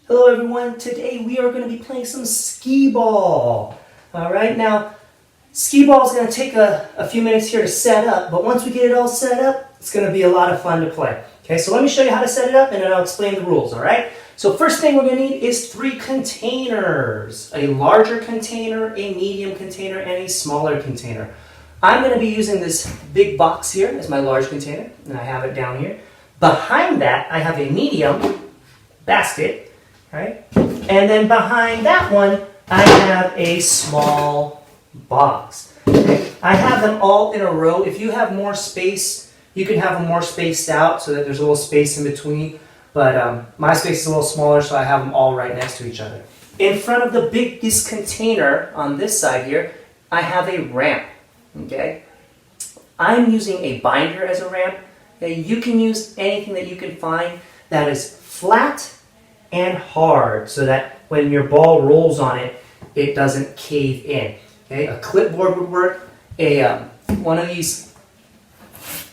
Hello everyone, today we are going to be playing some skee-ball. Alright, now skee-ball is going to take a few minutes here to set up, but once we get it all set up, it's going to be a lot of fun to play. Okay, so let me show you how to set it up and then I'll explain the rules, alright? So first thing we're going to need is 3 containers. A larger container, a medium container, and a smaller container. I'm going to be using this big box here as my large container, and I have it down here. Behind that, I have a medium basket. Right? And then behind that one, I have a small box. Okay? I have them all in a row. If you have more space, you can have them more spaced out so that there's a little space in between. But my space is a little smaller, so I have them all right next to each other. In front of the biggest container on this side here, I have a ramp. Okay? I'm using a binder as a ramp. Okay? You can use anything that you can find that is flat and hard so that when your ball rolls on it, it doesn't cave in. Okay, a clipboard would work. One of these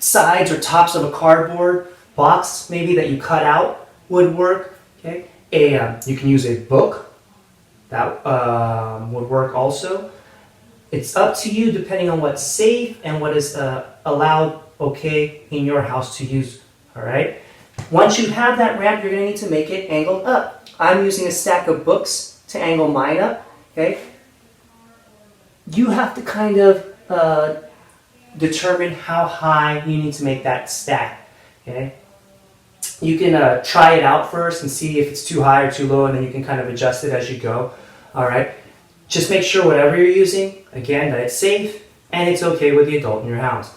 sides or tops of a cardboard box, maybe that you cut out, would work. Okay, you can use a book. That would work also. It's up to you depending on what's safe and what is allowed, okay, in your house to use. All right. Once you have that ramp, you're going to need to make it angled up. I'm using a stack of books to angle mine up. Okay? You have to kind of determine how high you need to make that stack. Okay? You can try it out first and see if it's too high or too low, and then you can kind of adjust it as you go. All right? Just make sure whatever you're using, again, that it's safe and it's okay with the adult in your house.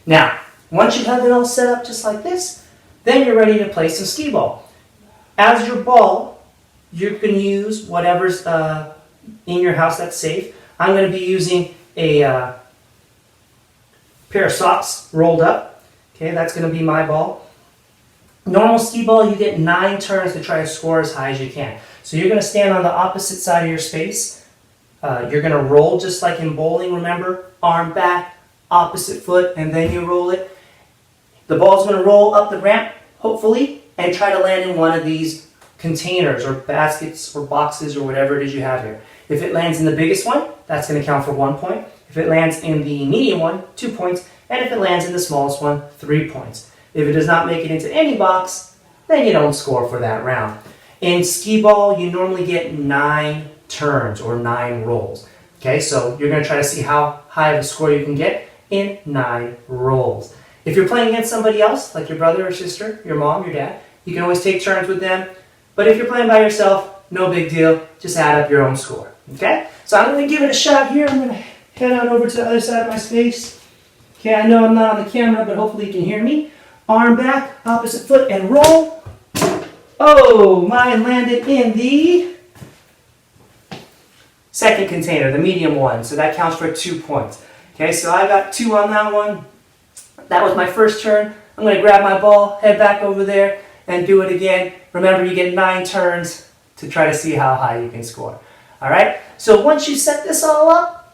Now, once you have it all set up just like this, then you're ready to play some skee-ball. As your ball, you can use whatever's in your house that's safe. I'm going to be using a pair of socks rolled up. Okay, that's going to be my ball. Normal skee-ball, you get 9 turns to try to score as high as you can. So you're going to stand on the opposite side of your space. You're going to roll just like in bowling, remember? Arm back, opposite foot, and then you roll it. The ball's going to roll up the ramp, hopefully, and try to land in one of these containers or baskets or boxes or whatever it is you have here. If it lands in the biggest one, that's going to count for 1 point. If it lands in the medium one, 2 points. And if it lands in the smallest one, 3 points. If it does not make it into any box, then you don't score for that round. In skee-ball, you normally get 9 turns or 9 rolls. Okay, so you're going to try to see how high of a score you can get in 9 rolls. If you're playing against somebody else, like your brother or sister, your mom, your dad, you can always take turns with them. But if you're playing by yourself, no big deal. Just add up your own score. Okay? So I'm going to give it a shot here. I'm going to head on over to the other side of my space. Okay, I know I'm not on the camera, but hopefully you can hear me. Arm back, opposite foot, and roll. Oh, mine landed in the second container, the medium one. So that counts for 2 points. Okay, so I got 2 on that one. That was my first turn. I'm going to grab my ball, head back over there, and do it again. Remember, you get 9 turns to try to see how high you can score. All right? So once you set this all up,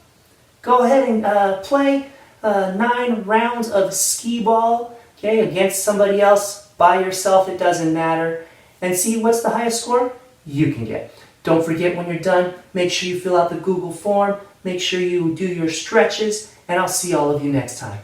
go ahead and play 9 rounds of skee-ball, okay, against somebody else, by yourself, it doesn't matter, and see what's the highest score you can get. Don't forget, when you're done, make sure you fill out the Google form, make sure you do your stretches, and I'll see all of you next time.